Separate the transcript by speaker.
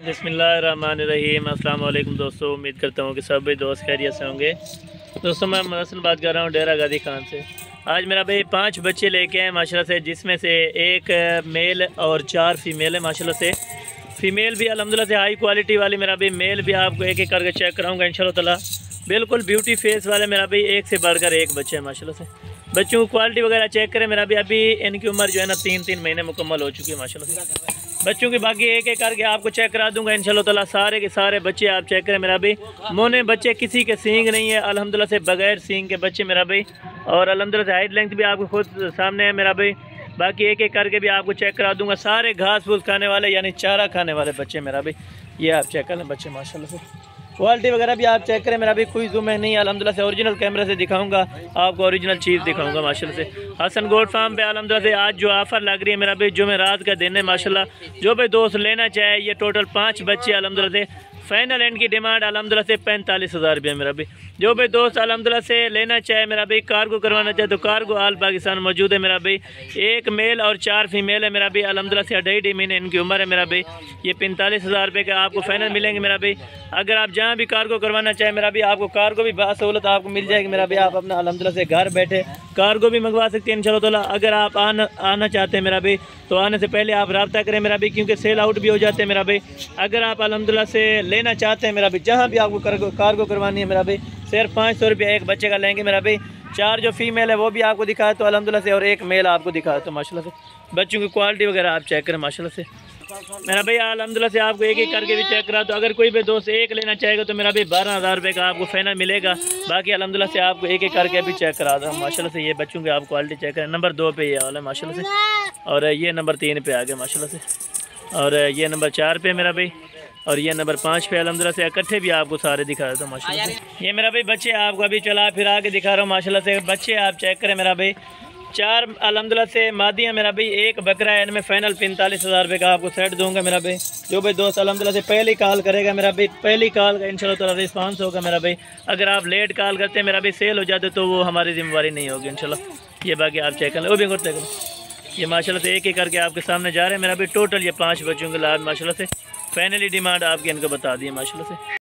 Speaker 1: बिस्मिल्लाहिर्रहमानिर्रहीम। अस्सलाम वालेकुम दोस्तों, उम्मीद करता हूँ कि सब दोस्त खैरियत से होंगे। दोस्तों मैं मदसन बात कर रहा हूँ डेरा गाजी खान से। आज मेरा भाई 5 बच्चे लेके आए माशाल्लाह से, जिसमें से एक मेल और 4 फीमेल है माशाल्लाह से। फ़ीमेल भी अल्हम्दुलिल्लाह से हाई क्वालिटी वाली मेरा भाई, मेल भी आपको एक एक करके चेक कराऊँगा इंशाल्लाह ताला। बिल्कुल ब्यूटी फेस वाले मेरा भाई, एक से बढ़कर एक बच्चे हैं माशाल्लाह से। बच्चों की क्वालिटी वगैरह चेक करें मेरा भी। अभी इनकी उम्र जो है ना 3-3 महीने मुकम्मल हो चुकी है माशाल्लाह से। बच्चों की बाकी एक एक करके आपको चेक करा दूंगा इंशाल्लाह ताला। सारे के सारे बच्चे आप चेक करें मेरा भाई। मोने बच्चे, किसी के सींग नहीं है अल्हम्दुलिल्लाह से, बगैर सींग के बच्चे मेरा भाई। और अल्हम्दुलिल्लाह से हाइट लेंथ भी आपको खुद सामने है मेरा भाई। बाकी एक एक करके भी आपको चेक करा दूंगा। सारे घास फूस खाने वाले यानी चारा खाने वाले बच्चे मेरा भाई। ये आप चेक कर लें बच्चे माशाल्लाह से। क्वालिटी वगैरह भी आप चेक करें मेरा भी। कोई जूम है नहीं अल्हम्दुलिल्लाह से, ओरिजिनल कैमरे से दिखाऊंगा आपको, ओरिजिनल चीज़ दिखाऊंगा माशाल्लाह से। हसन गोट फार्म पे अल्हम्दुलिल्लाह से आज जो ऑफ़र लग रही है मेरा भाई, जो मैं रात का दिन है माशाल्लाह। जो भाई दोस्त लेना चाहे, ये टोटल 5 बच्चे अल्हम्दुलिल्लाह से। फाइनल एंड की डिमांड अल्हम्दुलिल्लाह से 45,000 रुपये मेरा भाई। जो भाई दोस्त अल्हम्दुलिल्लाह से लेना चाहे मेरा भाई, कार्गो करवाना चाहे तो कार्गो आल पाकिस्तान मौजूद है मेरा भाई। एक मेल और 4 फीमेल है मेरा भाई। अल्हम्दुलिल्लाह से 2.5 महीने इनकी उम्र है मेरा भाई। ये 45,000 रुपये का आपको फाइनल मिलेंगे मेरा भाई। अगर आप जहाँ भी कार्गो करवाना चाहे मेरा भाई, आपको कार्गो भी बासहूलत आपको मिल जाएगी मेरा भाई। आप अपना अल्हम्दुलिल्लाह से घर बैठे कार्गो भी मंगवा सकते हैं इंशाल्लाह ताला। अगर आप आना चाहते हैं मेरा भाई, तो आने से पहले आप रब्ता करें मेरा भाई, क्योंकि सेल आउट भी हो जाते हैं मेरा भाई। अगर आप अल्हम्दुलिल्लाह से लेना चाहते हैं मेरा भाई, जहाँ भी आपको कार्गो करवानी है मेरा भाई, सिर्फ 500 रुपये एक बच्चे का लेंगे मेरा भाई। 4 जो फीमेल है वो भी आपको दिखाए तो अल्हम्दुलिल्लाह से, और एक मेल आपको दिखाए तो माशाल्लाह से। बच्चों की क्वालिटी वगैरह आप चेक करें माशाल्लाह से मेरा भाई। अल्हम्दुलिल्लाह से आपको एक एक करके भी चेक करा। तो अगर कोई भी दोस्त एक लेना चाहेगा तो मेरा भाई 12,000 रुपये का आपको फाइनल मिलेगा। बाकी अल्हम्दुलिल्लाह से आपको एक एक करके भी चेक करा दूँ माशाल्लाह से। ये बच्चों की आप क्वालिटी चेक करें। नंबर 2 पे ये वाला माशाल्लाह से, और ये नंबर 3 पे आ गया माशाल्लाह से, और ये नंबर 4 पे मेरा भाई, और ये नंबर 5 पे अल्हम्दुलिल्लाह से। इकट्ठे भी आपको सारे दिखा रहा था माशाल्लाह से। ये मेरा भाई बच्चे आपको अभी चला फिरा के दिखा रहा हूँ माशाल्लाह से। बच्चे आप चेक करें मेरा भाई। 4 अल्हम्दुलिल्लाह से मादियाँ मेरा भाई, एक बकरा है। इनमें फाइनल 45,000 रुपये का आपको सेट दूंगा मेरा भाई। जो भाई दोस्त अल्हम्दुलिल्लाह से पहली कॉल करेगा मेरा भाई, पहली कॉल का इंशाल्लाह ताला रिस्पांस होगा मेरा भाई। अगर आप लेट कॉल करते हैं मेरा भाई, सेल हो जाते तो वो हमारी जिम्मेवारी नहीं होगी इंशाल्लाह। ये बाकी आप चेक कर लें, वो भी करते करें। ये माशाल्लाह से एक एक करके आपके सामने जा रहे हैं मेरा भाई। टोटल ये 5 बच्चों के लाभ माशाल्लाह से। फाइनली डिमांड आपकी इनको बता दी है माशाल्लाह से।